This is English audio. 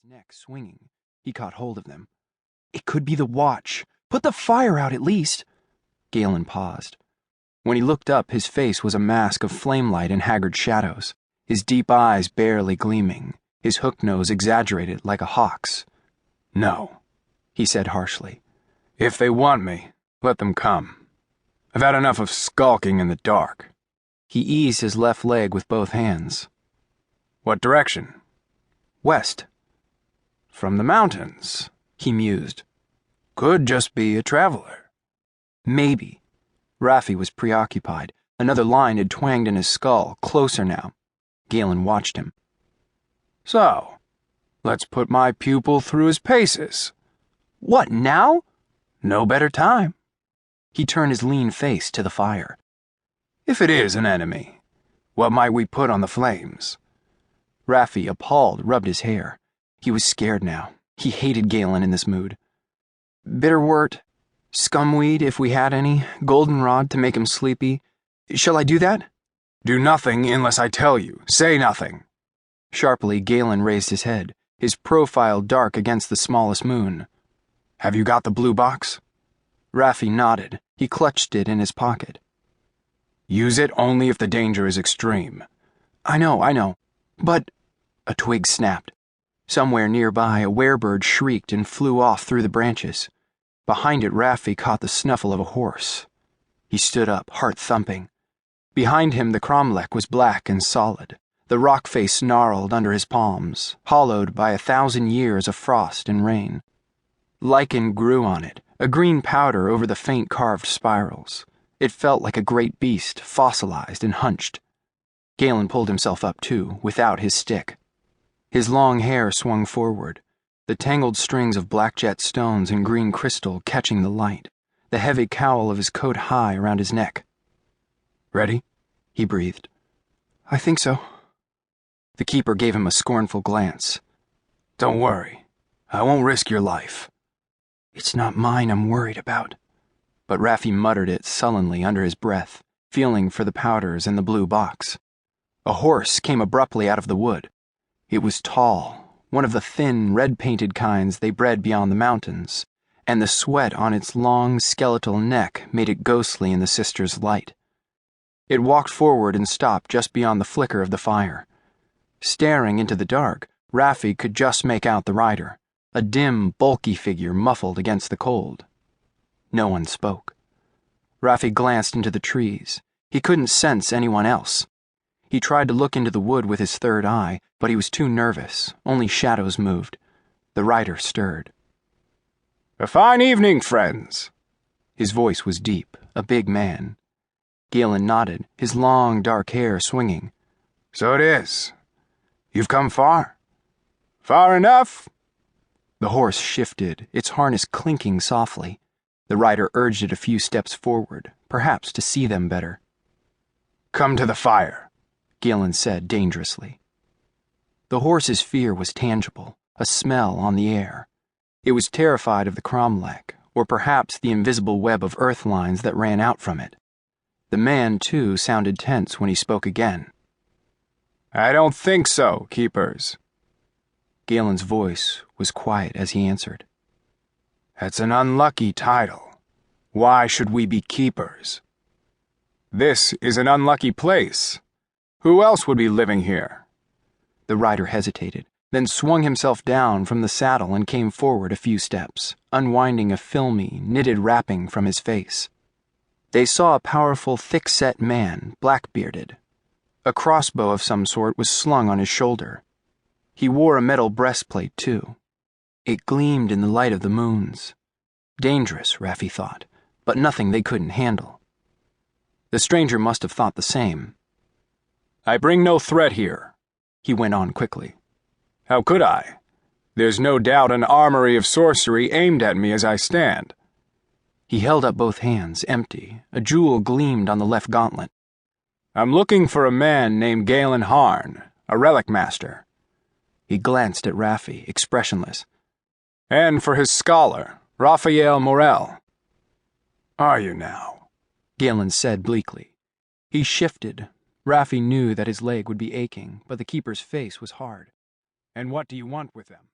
neck swinging. He caught hold of them. It could be the watch. Put the fire out at least. Galen paused. When he looked up, his face was a mask of flamelight and haggard shadows, his deep eyes barely gleaming, his hook nose exaggerated like a hawk's. No, he said harshly. If they want me, let them come. I've had enough of skulking in the dark. He eased his left leg with both hands. What direction? West. From the mountains, he mused. Could just be a traveler. Maybe. Raffi was preoccupied. Another line had twanged in his skull, closer now. Galen watched him. So, let's put my pupil through his paces. What, now? No better time. He turned his lean face to the fire. If it is an enemy, what might we put on the flames? Raffi, appalled, rubbed his hair. He was scared now. He hated Galen in this mood. Bitterwort, scumweed if we had any, goldenrod to make him sleepy. Shall I do that? Do nothing unless I tell you. Say nothing. Sharply, Galen raised his head, his profile dark against the smallest moon. Have you got the blue box? Raffi nodded. He clutched it in his pocket. Use it only if the danger is extreme. I know. But... A twig snapped. Somewhere nearby, a werebird shrieked and flew off through the branches. Behind it, Raffi caught the snuffle of a horse. He stood up, heart thumping. Behind him, the cromlech was black and solid. The rock face snarled under his palms, hollowed by 1,000 years of frost and rain. Lichen grew on it, a green powder over the faint carved spirals. It felt like a great beast, fossilized and hunched. Galen pulled himself up, too, without his stick. His long hair swung forward, the tangled strings of black jet stones and green crystal catching the light, the heavy cowl of his coat high around his neck. Ready? He breathed. I think so. The keeper gave him a scornful glance. Don't worry. I won't risk your life. It's not mine I'm worried about. But Raffi muttered it sullenly under his breath, feeling for the powders in the blue box. A horse came abruptly out of the wood. It was tall, one of the thin, red-painted kinds they bred beyond the mountains, and the sweat on its long, skeletal neck made it ghostly in the sisters' light. It walked forward and stopped just beyond the flicker of the fire. Staring into the dark, Raffi could just make out the rider, a dim, bulky figure muffled against the cold. No one spoke. Raffi glanced into the trees. He couldn't sense anyone else. He tried to look into the wood with his third eye, but he was too nervous. Only shadows moved. The rider stirred. A fine evening, friends. His voice was deep, a big man. Galen nodded, his long, dark hair swinging. So it is. You've come far? Far enough? The horse shifted, its harness clinking softly. The rider urged it a few steps forward, perhaps to see them better. Come to the fire, Galen said dangerously. The horse's fear was tangible, a smell on the air. It was terrified of the cromlech, or perhaps the invisible web of earth lines that ran out from it. The man, too, sounded tense when he spoke again. I don't think so, keepers. Galen's voice was quiet as he answered. That's an unlucky title. Why should we be keepers? This is an unlucky place. Who else would be living here? The rider hesitated, then swung himself down from the saddle and came forward a few steps, unwinding a filmy, knitted wrapping from his face. They saw a powerful, thick-set man, black-bearded. A crossbow of some sort was slung on his shoulder. He wore a metal breastplate, too. It gleamed in the light of the moons. Dangerous, Raffi thought, but nothing they couldn't handle. The stranger must have thought the same. I bring no threat here, he went on quickly. How could I? There's no doubt an armory of sorcery aimed at me as I stand. He held up both hands, empty. A jewel gleamed on the left gauntlet. I'm looking for a man named Galen Harn, a relic master. He glanced at Raffi, expressionless. And for his scholar, Raphael Morel. Are you now? Galen said bleakly. He shifted. Raffi knew that his leg would be aching, but the keeper's face was hard. And what do you want with them?